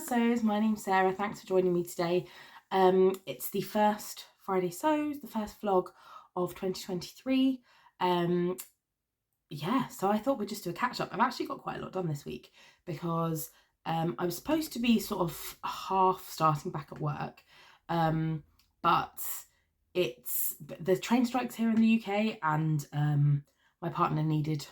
Sews, my name's Sarah. Thanks for joining me today. It's the first Friday Sews, the first vlog of 2023. So I thought we'd just do a catch up. I've actually got quite a lot done this week because I was supposed to be sort of half starting back at work, but the train strikes here in the UK, and my partner needed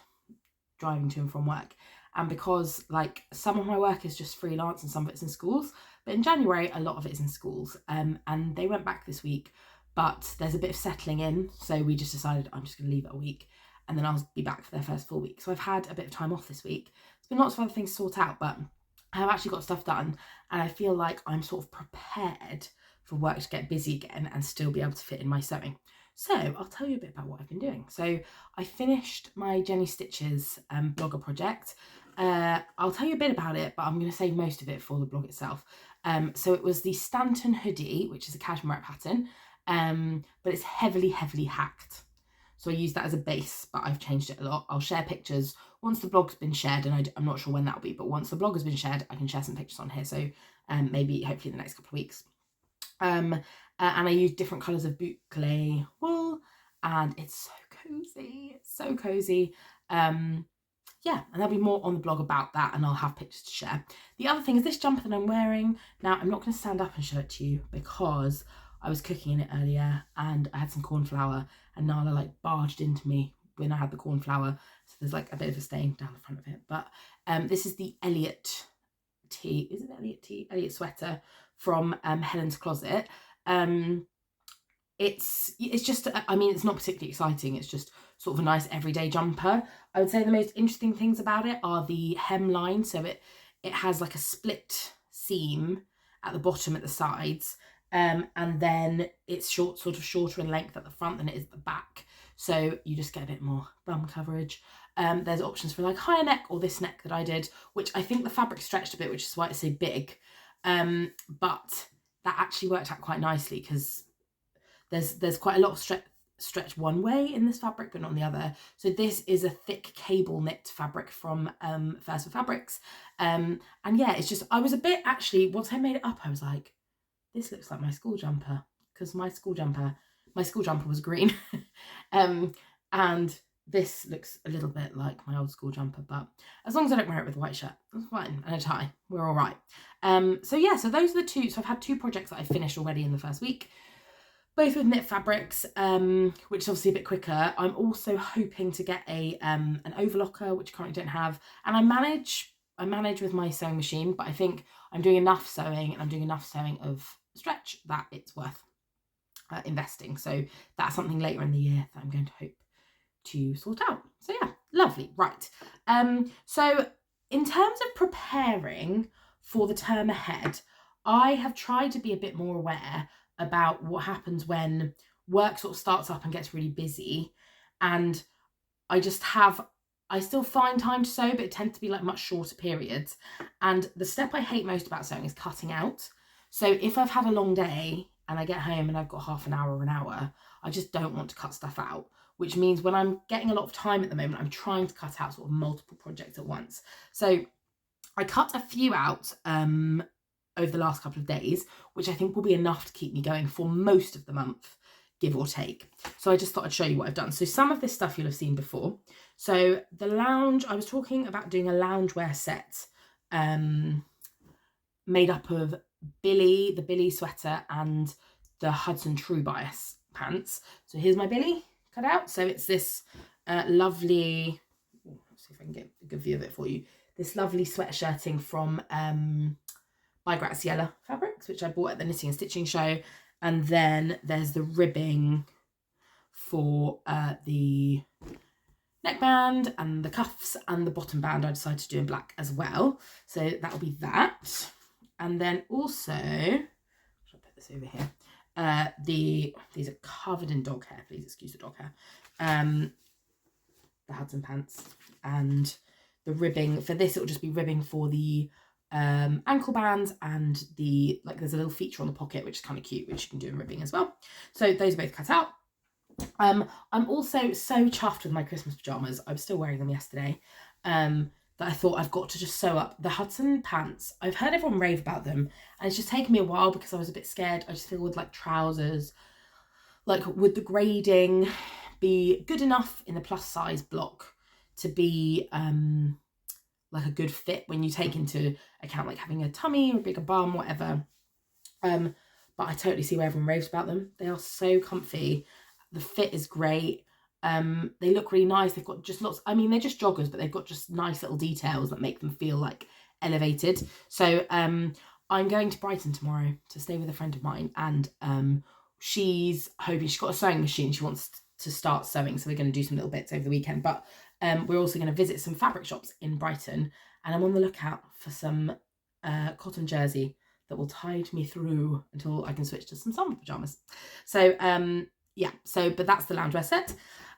driving to and from work. And because like some of my work is just freelance and some of it's in schools, but in January a lot of it is in schools, and they went back this week, but there's a bit of settling in, so we just decided I'm just going to leave it a week and then I'll be back for their first full week. So I've had a bit of time off this week. There's been lots of other things to sort out, but I have actually got stuff done, and I feel like I'm sort of prepared for work to get busy again and still be able to fit in my sewing. So I'll tell you a bit about what I've been doing. So I finished my Jenny Stitches blogger project. I'll tell you a bit about it, but I'm going to save most of it for the blog itself. So it was the Stanton hoodie, which is a cashmere pattern, but it's heavily hacked. So I used that as a base, but I've changed it a lot. I'll share pictures once the blog's been shared, and I'm not sure when that'll be, but once the blog has been shared, I can share some pictures on here. So maybe hopefully in the next couple of weeks. And I used different colours of boucle wool, and it's so cozy. It's so cozy. And there'll be more on the blog about that, and I'll have pictures to share. The other thing is this jumper that I'm wearing. Now, I'm not going to stand up and show it to you because I was cooking in it earlier and I had some corn flour, and Nala like barged into me when I had the corn flour. So there's like a bit of a stain down the front of it. But this is the Elliot tee. Is it Elliot tee? Elliot sweater from Helen's Closet. It's just, I mean, it's not particularly exciting. It's just sort of a nice everyday jumper. I would say the most interesting things about it are the hemline. So it has like a split seam at the bottom at the sides, and then it's sort of shorter in length at the front than it is at the back. So you just get a bit more bum coverage. There's options for like higher neck or this neck that I did, which I think the fabric stretched a bit, which is why it's so big. But that actually worked out quite nicely because there's quite a lot of stretch one way in this fabric, but not on the other. So this is a thick cable knit fabric from First for Fabrics. And yeah, it's just, I was a bit, actually, once I made it up, I was like, this looks like my school jumper, because my school jumper was green. And this looks a little bit like my old school jumper, but as long as I don't wear it with a white shirt, that's fine, and a tie, we're all right. So those are the two. So I've had two projects that I finished already in the first week, both with knit fabrics, which is obviously a bit quicker. I'm also hoping to get an overlocker, which I currently don't have, and I manage with my sewing machine, but I think I'm doing enough sewing, and I'm doing enough sewing of stretch that it's worth investing. So that's something later in the year that I'm going to hope to sort out. So yeah, lovely. Right. So in terms of preparing for the term ahead, I have tried to be a bit more aware about what happens when work sort of starts up and gets really busy, and I still find time to sew, but it tends to be like much shorter periods. And the step I hate most about sewing is cutting out. So if I've had a long day and I get home and I've got half an hour or an hour, I just don't want to cut stuff out, which means when I'm getting a lot of time at the moment, I'm trying to cut out sort of multiple projects at once. So I cut a few out over the last couple of days, which I think will be enough to keep me going for most of the month, give or take. So I just thought I'd show you what I've done. So some of this stuff you'll have seen before. So the lounge, I was talking about doing a loungewear set made up of the Billy sweater and the Hudson True Bias pants. So here's my Billy cut out. So it's this lovely, let's see if I can get a good view of it for you. This lovely sweatshirting from by Graziella Fabrics, which I bought at the Knitting and Stitching show. And then there's the ribbing for the neckband and the cuffs, and the bottom band I decided to do in black as well. So that'll be that. And then also, I'll put this over here. These are covered in dog hair, please excuse the dog hair. The Hudson pants, and the ribbing for this, it'll just be ribbing for the ankle bands, and there's a little feature on the pocket which is kind of cute, which you can do in ribbing as well. So those are both cut out. I'm also so chuffed with my Christmas pajamas. I was still wearing them yesterday. that I thought I've got to just sew up. The Hudson pants, I've heard everyone rave about them, and it's just taken me a while because I was a bit scared. I just feel with like trousers, like would the grading be good enough in the plus size block to be like a good fit when you take into account like having a tummy or a bigger bum, whatever. But I totally see where everyone raves about them. They are so comfy. The fit is great. They look really nice. They've got just lots, I mean, they're just joggers, but they've got just nice little details that make them feel like elevated. So I'm going to Brighton tomorrow to stay with a friend of mine, and she's hoping, she's got a sewing machine. She wants to start sewing. So we're going to do some little bits over the weekend, but we're also going to visit some fabric shops in Brighton, and I'm on the lookout for some cotton jersey that will tide me through until I can switch to some summer pajamas. So yeah, but that's the loungewear set.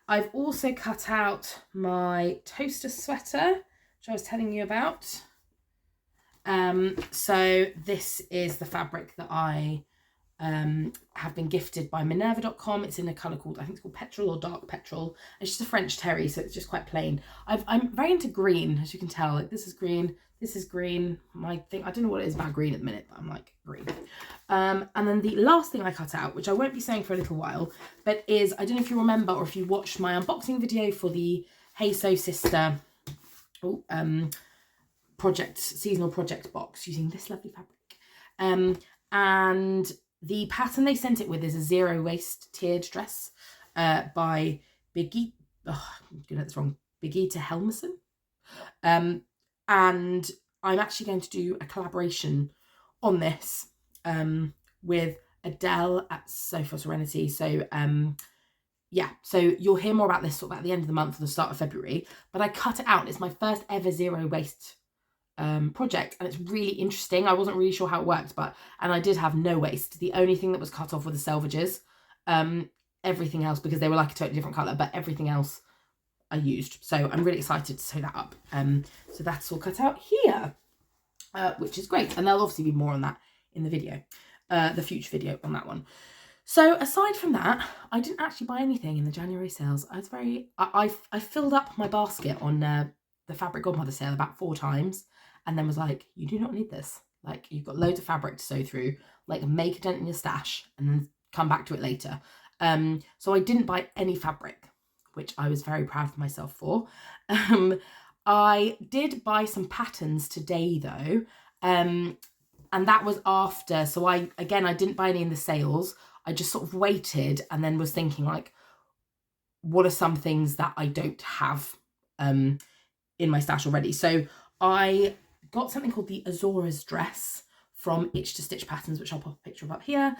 I've also cut out my toaster sweater, which I was telling you about. So this is the fabric that I have been gifted by Minerva.com. It's in a colour called, I think it's called Petrol or Dark Petrol. It's just a French terry, so it's just quite plain. I'm very into green, as you can tell. Like this is green, this is green. My thing, I don't know what it is about green at the minute, but I'm like green. And then the last thing I cut out, which I won't be saying for a little while, but is, I don't know if you remember or if you watched my unboxing video for the Hey Sew Sister project, seasonal project box using this lovely fabric. And the pattern they sent it with is a zero waist tiered dress by Birgitte, I'm gonna get this wrong, Birgitte Helmerson. And I'm actually going to do a collaboration on this with Adele at Sofa Serenity. So yeah, so you'll hear more about this sort of at the end of the month or the start of February. But I cut it out. It's my first ever zero waist project, and it's really interesting. I wasn't really sure how it worked, and I did have no waste. The only thing that was cut off were the selvages. Everything else, because they were like a totally different colour, but everything else I used. So I'm really excited to sew that up. So that's all cut out here, which is great. And there'll obviously be more on that in the video, the future video on that one. So aside from that, I didn't actually buy anything in the January sales. I filled up my basket on the Fabric Godmother sale about 4 times, and then was like, you do not need this. Like, you've got loads of fabric to sew through, like make a dent in your stash and then come back to it later. So I didn't buy any fabric, which I was very proud of myself for. I did buy some patterns today though, and that was after. So I didn't buy any in the sales. I just sort of waited and then was thinking like, what are some things that I don't have in my stash already? So I got something called the Azora's dress from Itch to Stitch Patterns, which I'll pop a picture of up here.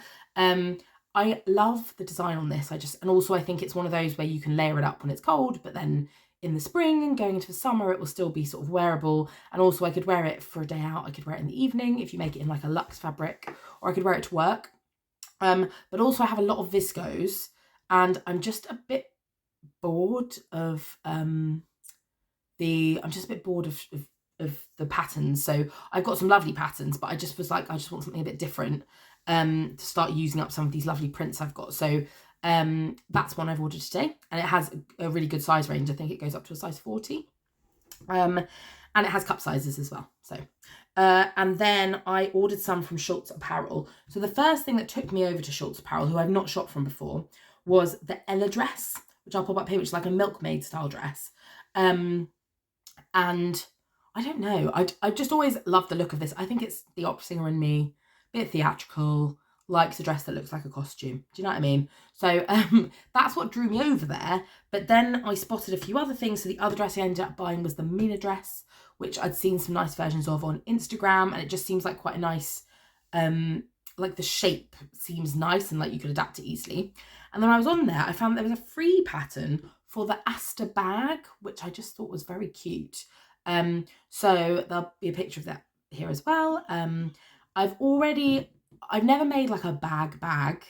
I love the design on this. And also I think it's one of those where you can layer it up when it's cold, but then in the spring and going into the summer, it will still be sort of wearable. And also I could wear it for a day out. I could wear it in the evening if you make it in like a luxe fabric, or I could wear it to work. But also I have a lot of viscose, and I'm just a bit bored of the patterns. So I've got some lovely patterns, but I just was like, I just want something a bit different to start using up some of these lovely prints I've got. So that's one I've ordered today, and it has a really good size range. I think it goes up to a size 40, and it has cup sizes as well. So and then I ordered some from Schultz Apparel. So the first thing that took me over to Schultz Apparel, who I've not shopped from before, was the Ella dress, which I'll pop up here, which is like a milkmaid style dress. And I don't know, I just always loved the look of this. I think it's the opera singer in me, a bit theatrical, likes a dress that looks like a costume. Do you know what I mean? So that's what drew me over there. But then I spotted a few other things. So the other dress I ended up buying was the Mina dress, which I'd seen some nice versions of on Instagram, and it just seems like quite a nice, like the shape seems nice and like you could adapt it easily. And then I was on there, I found there was a free pattern for the Asta bag, which I just thought was very cute. So there'll be a picture of that here as well. I've never made like a bag.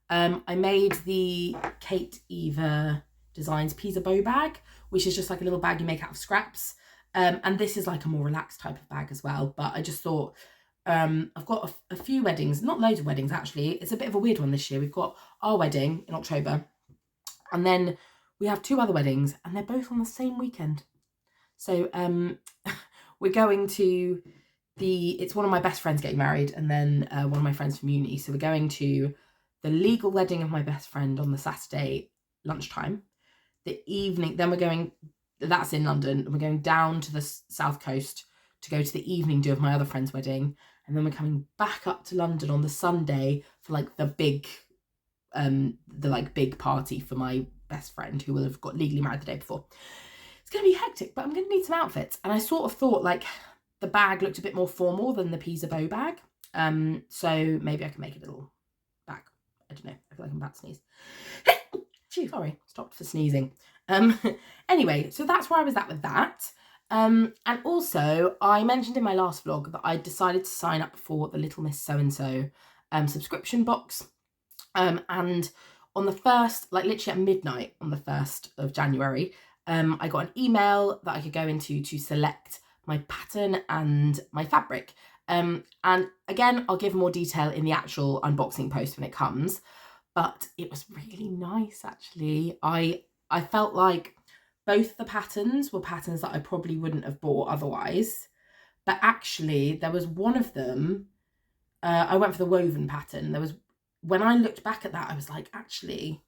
I made the Kate Eva Designs Pisa bow bag, which is just like a little bag you make out of scraps. And this is like a more relaxed type of bag as well. But I just thought, I've got a few weddings, not loads of weddings actually. It's a bit of a weird one this year. We've got our wedding in October, and then we have 2 other weddings, and they're both on the same weekend. So we're going to it's one of my best friends getting married, and then one of my friends from uni. So we're going to the legal wedding of my best friend on the Saturday lunchtime. The evening, then we're going, that's in London, and we're going down to the south coast to go to the evening do of my other friend's wedding. And then we're coming back up to London on the Sunday for like the big party for my best friend who will have got legally married the day before. It's going to be hectic, but I'm going to need some outfits. And I sort of thought like the bag looked a bit more formal than the Pisa bow bag. So maybe I can make it a little bag. I don't know. I feel like I'm about to sneeze. Gee, sorry, stopped for sneezing. Anyway, so that's where I was at with that. And also, I mentioned in my last vlog that I decided to sign up for the Little Miss So-and-so subscription box. And on the 1st, like literally at midnight on the 1st of January, I got an email that I could go into to select my pattern and my fabric. And again, I'll give more detail in the actual unboxing post when it comes. But it was really nice, actually. I felt like both the patterns were patterns that I probably wouldn't have bought otherwise. But actually, there was one of them, I went for the woven pattern. When I looked back at that, I was like, actually,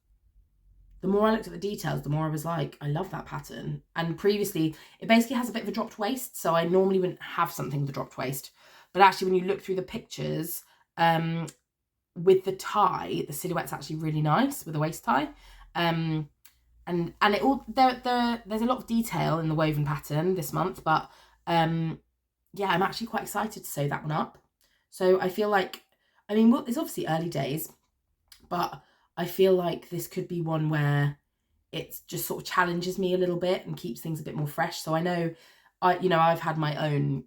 the more I looked at the details, the more I was like, I love that pattern. And previously, it basically has a bit of a dropped waist. So I normally wouldn't have something with a dropped waist. But actually, when you look through the pictures, with the tie, the silhouette's actually really nice with a waist tie. And it all there's a lot of detail in the woven pattern this month, but yeah, I'm actually quite excited to sew that one up. So I feel like, I mean, it's obviously early days, but I feel like this could be one where it just sort of challenges me a little bit and keeps things a bit more fresh. So I know I've had my own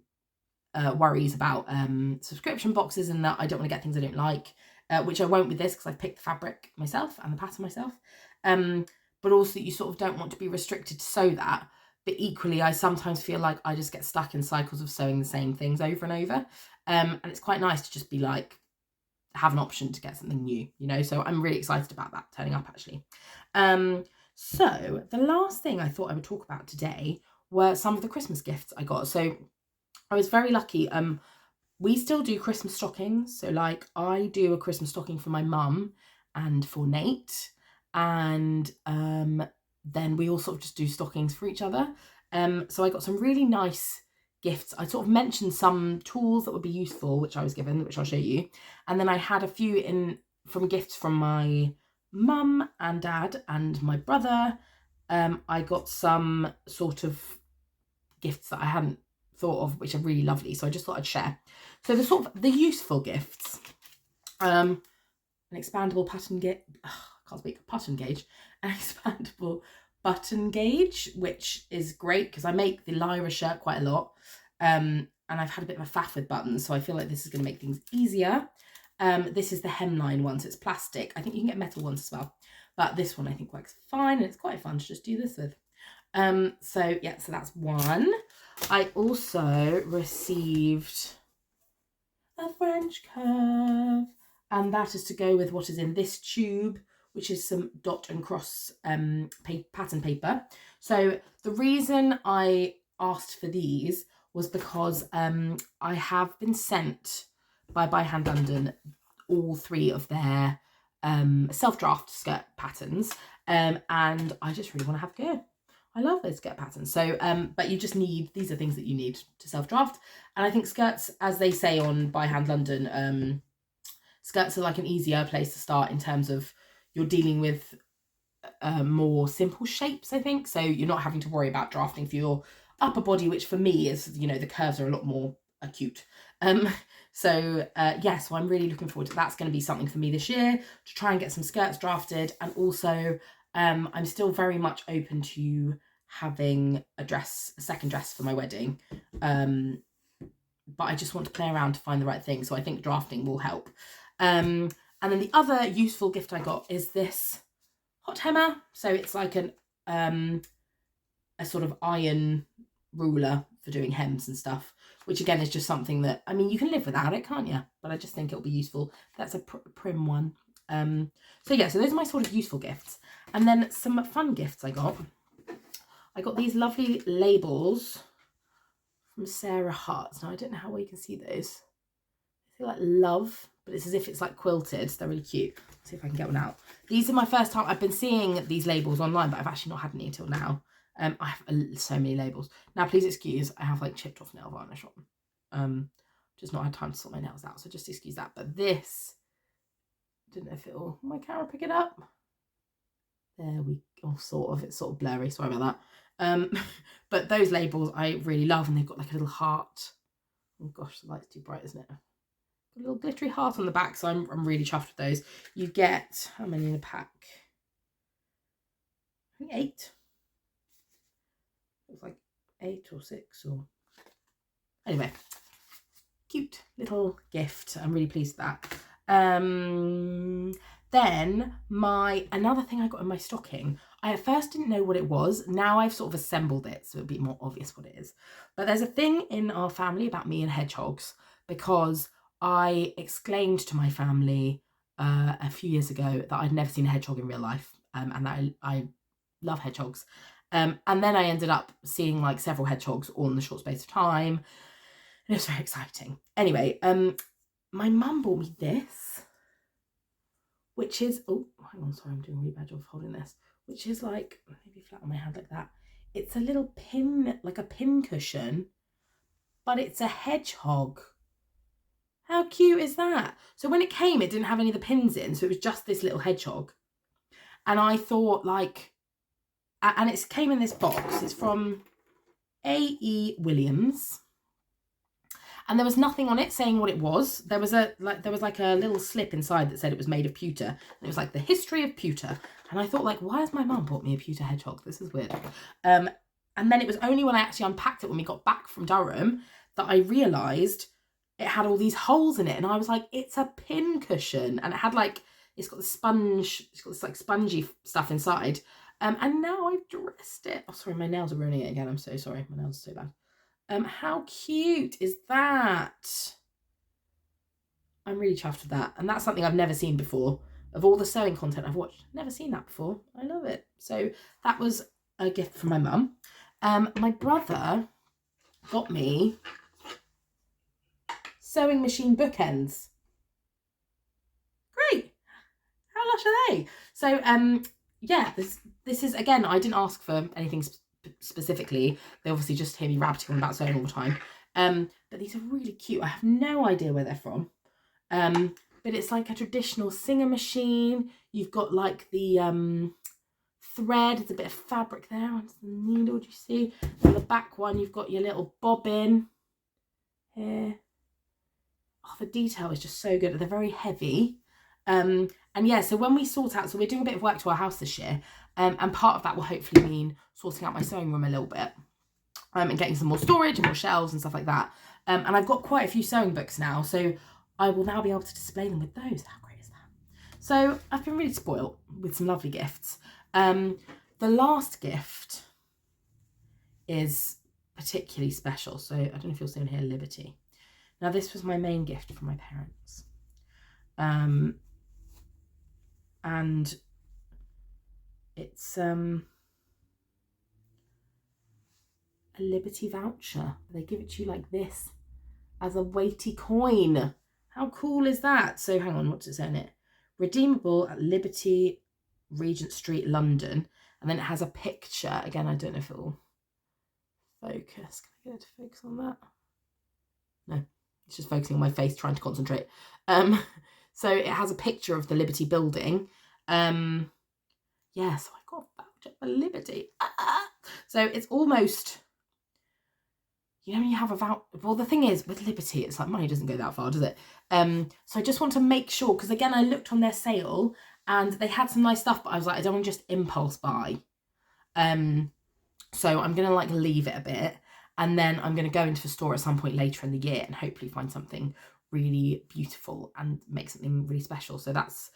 worries about subscription boxes and that I don't want to get things I don't like, which I won't with this because I picked the fabric myself and the pattern myself. But also you sort of don't want to be restricted to sew that. But equally, I sometimes feel like I just get stuck in cycles of sewing the same things over and over. And it's quite nice to just be like, have an option to get something new, so I'm really excited about that turning up actually. So the last thing I thought I would talk about today were some of the Christmas gifts I got. So I was very lucky. We still do Christmas stockings. So like I do a Christmas stocking for my mum and for Nate. And then we all sort of just do stockings for each other. So I got some really nice gifts. I sort of mentioned some tools that would be useful, which I was given, which I'll show you. And then I had a few from gifts from my mum and dad and my brother. I got some sort of gifts that I hadn't thought of, which are really lovely. So I just thought I'd share. So the useful gifts, an expandable pattern gauge, an expandable button gauge, which is great because I make the Lyra shirt quite a lot. And I've had a bit of a faff with buttons, so I feel like this is going to make things easier. This is the hemline one, so it's plastic. I think you can get metal ones as well, but this one I think works fine, and it's quite fun to just do this with. So that's one. I also received a French curve, and that is to go with what is in this tube, which is some dot and cross pattern paper. So the reason I asked for these was because I have been sent by Hand London all 3 of their self-draft skirt patterns, and I just really want to have a go. I love those skirt patterns. So, but you just these are things that you need to self-draft. And I think skirts, as they say on By Hand London, skirts are like an easier place to start in terms of you're dealing with more simple shapes, I think. So you're not having to worry about drafting for your upper body, which for me is, the curves are a lot more acute. So I'm really looking forward to that's going to be something for me this year, to try and get some skirts drafted. And also I'm still very much open to having a second dress for my wedding, but I just want to play around to find the right thing, so I think drafting will help. And then the other useful gift I got is this hot hammer. So it's like a sort of iron ruler for doing hems and stuff, which again is just something that, I mean, you can live without it, can't you? But I just think it'll be useful. That's a prim one. So those are my sort of useful gifts. And then some fun gifts I got. I got these lovely labels from Sarah Hart's. Now, I don't know how well you can see those. They're like love, but it's as if it's like quilted. They're really cute. Let's see if I can get one out. These are my first time. I've been seeing these labels online, but I've actually not had any until now. I have so many labels. Now, please excuse, I have like chipped off nail varnish on. Just not had time to sort my nails out, so just excuse that. But this, I don't know if it'll, my camera pick it up? There we go, sort of. It's sort of blurry, sorry about that. But those labels I really love, and they've got like a little heart. Oh gosh, the light's too bright, isn't it? Got a little glittery heart on the back, so I'm really chuffed with those. You get, how many in a pack? I think 8. It's like 8 or 6 or... Anyway, cute little gift. I'm really pleased with that. Then another thing I got in my stocking, I at first didn't know what it was. Now I've sort of assembled it, so it'll be more obvious what it is. But there's a thing in our family about me and hedgehogs, because I exclaimed to my family a few years ago that I'd never seen a hedgehog in real life, and that I love hedgehogs. And then I ended up seeing like several hedgehogs all in the short space of time. And it was very exciting. Anyway, my mum bought me this, which is, oh, hang on, sorry, I'm doing a really bad job of holding this, which is like, maybe flat on my hand like that. It's a little pin, like a pin cushion, but it's a hedgehog. How cute is that? So when it came, it didn't have any of the pins in, so it was just this little hedgehog. And I thought like, and it came in this box. It's from A.E. Williams. And there was nothing on it saying what it was. There was like a little slip inside that said it was made of pewter. And it was like the history of pewter. And I thought, like, why has my mum bought me a pewter hedgehog? This is weird. And then it was only when I actually unpacked it when we got back from Durham that I realised it had all these holes in it. And I was like, it's a pin cushion. And it had like, it's got this like spongy stuff inside. And now I've dressed it. Oh, sorry, my nails are ruining it again. I'm so sorry. My nails are so bad. How cute is that? I'm really chuffed with that. And that's something I've never seen before. Of all the sewing content I've watched, never seen that before. I love it. So that was a gift from my mum. My brother got me sewing machine bookends. Great. How lush are they? So, yeah, this is, again, I didn't ask for anything specifically. They obviously just hear me rabbiting on about sewing all the time. But these are really cute. I have no idea where they're from. But it's like a traditional Singer machine. You've got like the thread. There's a bit of fabric there onto the needle. Do you see? And the back one, you've got your little bobbin here. Oh, the detail is just so good. They're very heavy. And yeah, so when we sort out, so we're doing a bit of work to our house this year, and part of that will hopefully mean sorting out my sewing room a little bit, and getting some more storage and more shelves and stuff like that. And I've got quite a few sewing books now, so I will now be able to display them with those. How great is that? So I've been really spoilt with some lovely gifts. The last gift is particularly special, so I don't know if you'll see on here, Liberty. Now, this was my main gift from my parents. And it's a Liberty voucher. They give it to you like this as a weighty coin. How cool is that? So hang on, what's it say in it? Redeemable at Liberty, Regent Street, London. And then it has a picture. Again, I don't know if it will focus. Can I get it to focus on that? No, it's just focusing on my face, trying to concentrate. So it has a picture of the Liberty building. Yeah, so I got a voucher for Liberty. So it's almost, you know, when you have a voucher. Well, the thing is, with Liberty, it's like money doesn't go that far, does it? So I just want to make sure, because again, I looked on their sale and they had some nice stuff, but I was like, I don't want to just impulse buy. So I'm going to like leave it a bit, and then I'm going to go into the store at some point later in the year and hopefully find something really beautiful and make something really special. So that's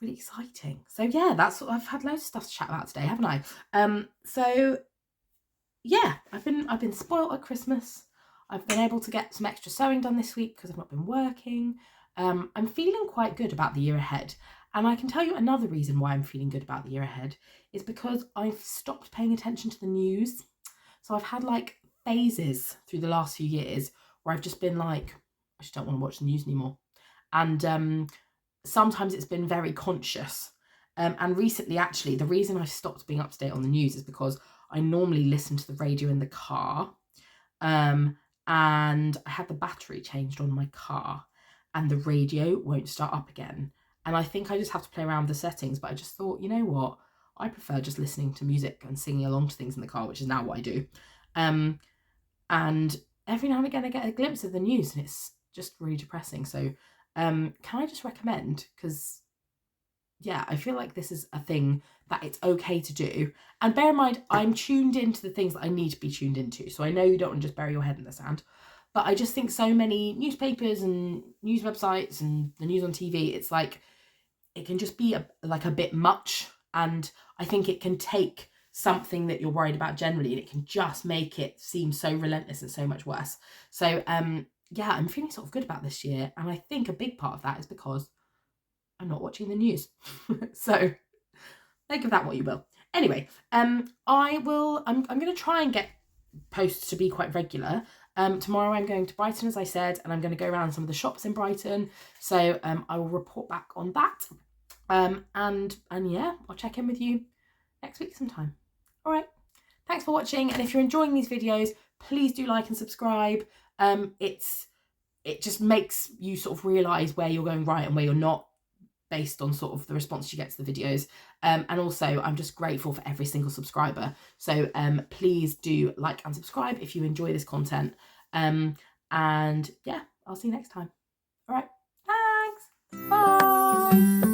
really exciting. So yeah, I've had loads of stuff to chat about today, haven't I? So yeah, I've been spoiled at Christmas. I've been able to get some extra sewing done this week because I've not been working. I'm feeling quite good about the year ahead. And I can tell you another reason why I'm feeling good about the year ahead is because I've stopped paying attention to the news. So I've had like phases through the last few years where I've just been like, I just don't want to watch the news anymore. And sometimes it's been very conscious. And recently, actually, the reason I stopped being up to date on the news is because I normally listen to the radio in the car. And I had the battery changed on my car and the radio won't start up again. And I think I just have to play around with the settings, but I just thought, you know what? I prefer just listening to music and singing along to things in the car, which is now what I do. And every now and again I get a glimpse of the news and it's just really depressing. So can I just recommend, because yeah, I feel like this is a thing that it's okay to do. And bear in mind, I'm tuned into the things that I need to be tuned into. So I know you don't want to just bury your head in the sand. But I just think so many newspapers and news websites and the news on TV, it's like, it can just be like a bit much. And I think it can take something that you're worried about generally and it can just make it seem so relentless and so much worse. So yeah, I'm feeling sort of good about this year. And I think a big part of that is because I'm not watching the news. So think of that what you will. Anyway, I'm going to try and get posts to be quite regular. Tomorrow I'm going to Brighton, as I said, and I'm going to go around some of the shops in Brighton. So I will report back on that. And yeah, I'll check in with you next week sometime. All right. Thanks for watching. And if you're enjoying these videos, please do like and subscribe. It just makes you sort of realise where you're going right and where you're not, based on sort of the response you get to the videos. And also I'm just grateful for every single subscriber. So please do like and subscribe if you enjoy this content. And yeah, I'll see you next time. All right, thanks, bye.